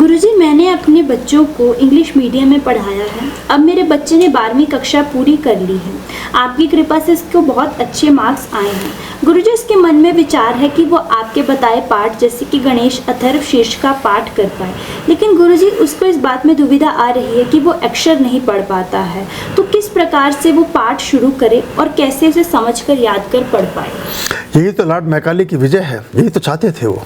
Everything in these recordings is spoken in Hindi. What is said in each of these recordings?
गुरुजी, मैंने अपने बच्चों को इंग्लिश मीडियम में पढ़ाया है। अब मेरे बच्चे ने 12वीं कक्षा पूरी कर ली है। आपकी कृपा से इसको बहुत अच्छे मार्क्स आए हैं। गुरुजी, उसके मन में विचार है कि वो आपके बताए पाठ जैसे कि गणेश अथर्व शीर्ष का पाठ कर पाए, लेकिन गुरुजी उसको इस बात में दुविधा आ रही है कि वो अक्षर नहीं पढ़ पाता है। तो किस प्रकार से वो पाठ शुरू करे और कैसे उसे समझकर याद कर पढ़ पाए? यही तो लॉर्ड मैकाले की विजय है, यही तो चाहते थे वो।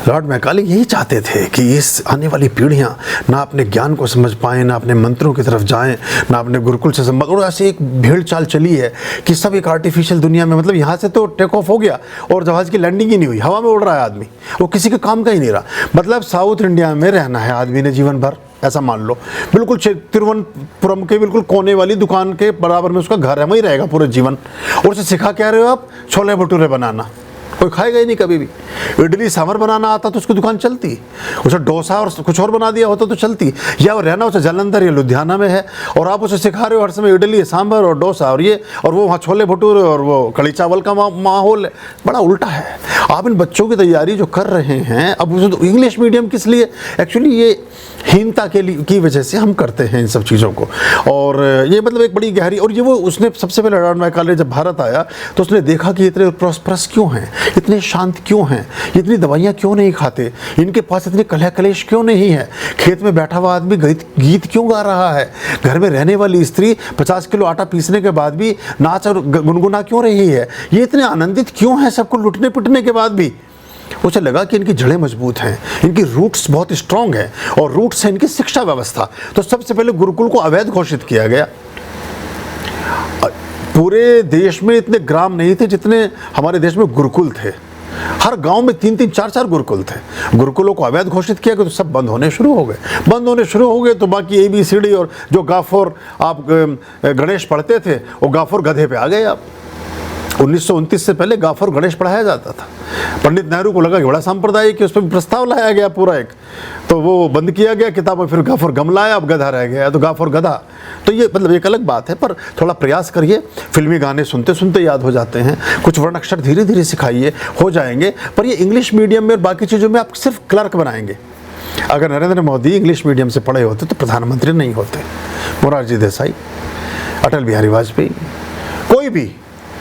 लॉर्ड मैकाले यही चाहते थे कि इस आने वाली पीढ़ियां ना अपने ज्ञान को समझ पाएं, ना अपने मंत्रों की तरफ जाएं, ना अपने गुरुकुल से संबंध। और ऐसे एक भेड़ चाल चली है कि सब एक आर्टिफिशियल दुनिया में, मतलब यहाँ से तो टेक ऑफ हो गया और जहाज की लैंडिंग ही नहीं हुई, हवा में उड़ रहा है आदमी, वो किसी के काम का ही नहीं रहा। मतलब साउथ इंडिया में रहना है आदमी ने जीवन भर, ऐसा मान लो। बिल्कुल तिरुवनंतपुरम के बिल्कुल कोने वाली दुकान के बराबर में उसका घर है, वहीं रहेगा पूरे जीवन। और उसे सिखा क्या रहे हो आप? छोले भटूरे बनाना। कोई खाएगा ही नहीं कभी भी। इडली सांभर बनाना आता तो उसकी दुकान चलती, उसे डोसा और कुछ और बना दिया होता तो चलती। या वो रहना उसे जालंधर या लुधियाना में है और आप उसे सिखा रहे हो हर समय इडली सांभर और डोसा और ये, और वो वहाँ छोले भटूरे और वो कड़ी चावल का माहौल है। बड़ा उल्टा है। आप इन बच्चों की तैयारी जो कर रहे हैं, अब उसे इंग्लिश मीडियम किस लिए? एक्चुअली ये हीनता की वजह से हम करते हैं इन सब चीज़ों को। और ये मतलब एक बड़ी गहरी, और ये वो उसने सबसे पहले लॉर्ड मैकाले जब भारत आया तो उसने देखा कि इतने प्रॉस्परस क्यों हैं, इतने शांत क्यों हैं, इतनी दवाइयाँ क्यों नहीं खाते, इनके पास इतनी कलह कलेश क्यों नहीं है, खेत में बैठा हुआ आदमी गीत क्यों गा रहा है, घर में रहने वाली स्त्री 50 किलो आटा पीसने के बाद भी नाच और गुनगुना क्यों रही है, ये इतने आनंदित क्यों हैं सबको लुटने पिटने के बाद भी। उसे लगा कि इनकी जड़ें मजबूत हैं, इनकी रूट्स बहुत स्ट्रांग हैं, और रूट्स है इनकी शिक्षा व्यवस्था। तो सबसे पहले गुरुकुल को अवैध घोषित किया गया। पूरे देश में इतने ग्राम नहीं थे जितने हमारे देश में गुरुकुल थे। हर गांव में 3-3, 4-4 गुरुकुल थे। गुरुकुलों को अवैध घोषित किया गया तो सब बंद होने शुरू हो गए। तो बाकी ABCD और जो गाफोर आप गणेश पढ़ते थे, वो गाफोर गधे पे आ गए। आप 1929 से पहले गाफोर गणेश पढ़ाया जाता था। पंडित नेहरू को लगा कि बड़ा सांप्रदायिक कि उस पर प्रस्ताव लाया गया पूरा एक, तो वो बंद किया गया किताब। फिर गाफोर गमला आया, अब गधा रह गया, तो गाफोर गधा। तो ये मतलब एक अलग बात है, पर थोड़ा प्रयास करिए। फिल्मी गाने सुनते सुनते याद हो जाते हैं, कुछ वर्ण अक्षर धीरे धीरे सिखाइए, हो जाएंगे। पर ये इंग्लिश मीडियम में और बाकी चीज़ों में आप सिर्फ क्लर्क बनाएंगे। अगर नरेंद्र मोदी इंग्लिश मीडियम से पढ़े होते तो प्रधानमंत्री नहीं होते। मोरारजी देसाई, अटल बिहारी वाजपेयी, कोई भी,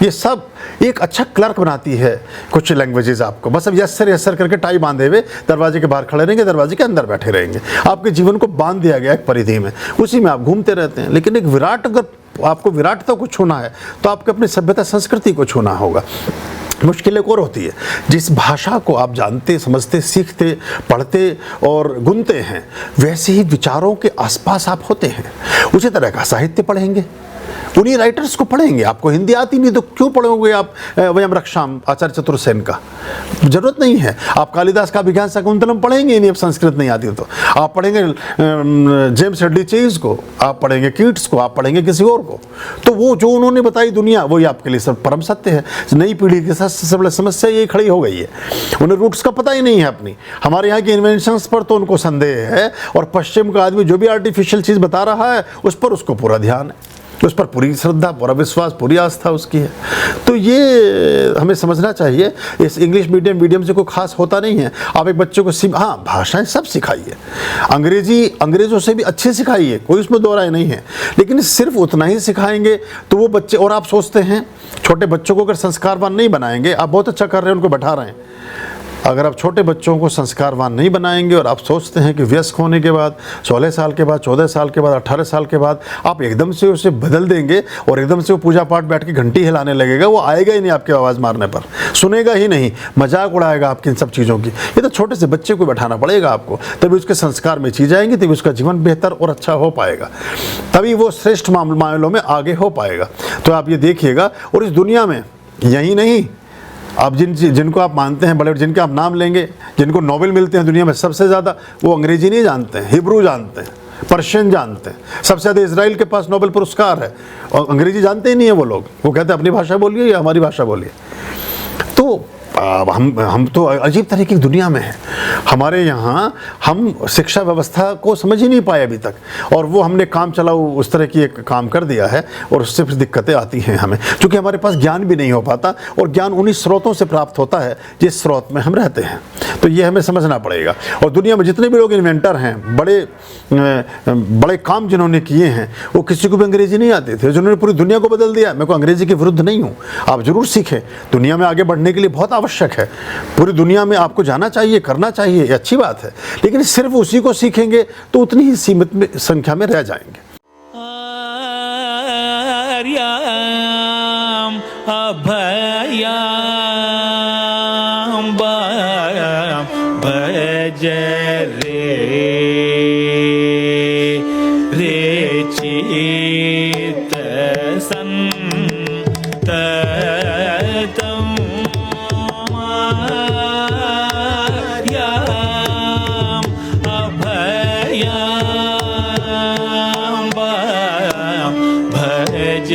ये सब एक अच्छा क्लर्क बनाती है कुछ लैंग्वेजेस आपको। बस अब यस सर करके टाई बांधे हुए दरवाजे के बाहर खड़े रहेंगे, दरवाजे के अंदर बैठे रहेंगे। आपके जीवन को बांध दिया गया एक परिधि में, उसी में आप घूमते रहते हैं। लेकिन एक विराट, अगर आपको विराटता को छूना है तो आपको अपनी सभ्यता संस्कृति को छूना होगा। मुश्किल एक और होती है, जिस भाषा को आप जानते, समझते, सीखते, पढ़ते और गुनते हैं, वैसे ही विचारों के आसपास आप होते हैं। उसी तरह का साहित्य पढ़ेंगे, उन्हीं राइटर्स को पढ़ेंगे। आपको हिंदी आती नहीं तो क्यों पढ़ोगे आप वयम रक्षाम आचार्य चतुर्सेन का? जरूरत नहीं है। आप कालिदास का अभिज्ञान शाकुंतलम पढ़ेंगे ही नहीं, अब संस्कृत नहीं आती तो। आप पढ़ेंगे जेम्स हेडली चेज को, आप पढ़ेंगे कीट्स को, आप पढ़ेंगे किसी और को। तो वो जो उन्होंने बताई दुनिया, वही आपके लिए सब परम सत्य है। नई पीढ़ी के साथ सबसे बड़ी समस्या ये खड़ी हो गई है, उन्हें रूट्स का पता ही नहीं है अपनी। हमारे यहाँ की इन्वेंशंस पर तो उनको संदेह है, और पश्चिम का आदमी जो भी आर्टिफिशियल चीज़ बता रहा है उस पर उसको पूरा ध्यान है, उस पर पूरी श्रद्धा, पूरा विश्वास, पूरी आस्था उसकी है। तो ये हमें समझना चाहिए। इस इंग्लिश मीडियम से कोई खास होता नहीं है। आप एक बच्चे को हाँ, भाषाएं सब सिखाइए, अंग्रेज़ों से भी अच्छे सिखाइए, कोई उसमें दो राय नहीं है। लेकिन सिर्फ उतना ही सिखाएंगे तो वो बच्चे, और आप सोचते हैं छोटे बच्चों को अगर संस्कारवान नहीं बनाएंगे, आप बहुत अच्छा कर रहे हैं, उनको बैठा रहे हैं। अगर आप छोटे बच्चों को संस्कारवान नहीं बनाएंगे और आप सोचते हैं कि वयस्क होने के बाद 16 साल के बाद, 14 साल के बाद, 18 साल के बाद आप एकदम से उसे बदल देंगे और एकदम से वो पूजा पाठ बैठ के घंटी हिलाने लगेगा, वो आएगा ही नहीं आपकी आवाज़ मारने पर, सुनेगा ही नहीं, मजाक उड़ाएगा आपकी इन सब चीज़ों की। ये तो छोटे से बच्चे को बैठाना पड़ेगा आपको, तभी उसके संस्कार में चीज़ आएंगी, तभी उसका जीवन बेहतर और अच्छा हो पाएगा, तभी वो श्रेष्ठ मामलों में आगे हो पाएगा। तो आप ये देखिएगा। और इस दुनिया में यही नहीं, आप जिनको आप मानते हैं बड़े, जिनके आप नाम लेंगे, जिनको नोबेल मिलते हैं दुनिया में सबसे ज़्यादा, वो अंग्रेजी नहीं जानते हैं, हिब्रू जानते हैं, पर्शियन जानते हैं। सबसे ज़्यादा इजराइल के पास नोबेल पुरस्कार है, और अंग्रेजी जानते ही नहीं है वो लोग। वो कहते हैं अपनी भाषा बोलिए या हमारी भाषा बोलिए। तो हम तो अजीब तरह की दुनिया में हैं। हमारे यहाँ हम शिक्षा व्यवस्था को समझ ही नहीं पाए अभी तक, और वो हमने काम चलाओ उस तरह की एक काम कर दिया है, और उससे फिर दिक्कतें आती हैं हमें, क्योंकि हमारे पास ज्ञान भी नहीं हो पाता, और ज्ञान उन्हीं स्रोतों से प्राप्त होता है जिस स्रोत में हम रहते हैं। तो ये हमें समझना पड़ेगा। और दुनिया में जितने भी लोग इन्वेंटर हैं, बड़े काम जिन्होंने किए हैं, वो किसी को भी अंग्रेजी नहीं आते थे, जिन्होंने पूरी दुनिया को बदल दिया। मैं कोई अंग्रेजी के विरुद्ध नहीं हूँ, आप जरूर सीखें, दुनिया में आगे बढ़ने के लिए बहुत आवश्यक है। पूरी दुनिया में आपको जाना चाहिए, करना चाहिए, ये अच्छी बात है, लेकिन सिर्फ उसी को सीखेंगे तो उतनी ही सीमित संख्या में रह जाएंगे। भज रे चित संततम मायाम अभयाम भज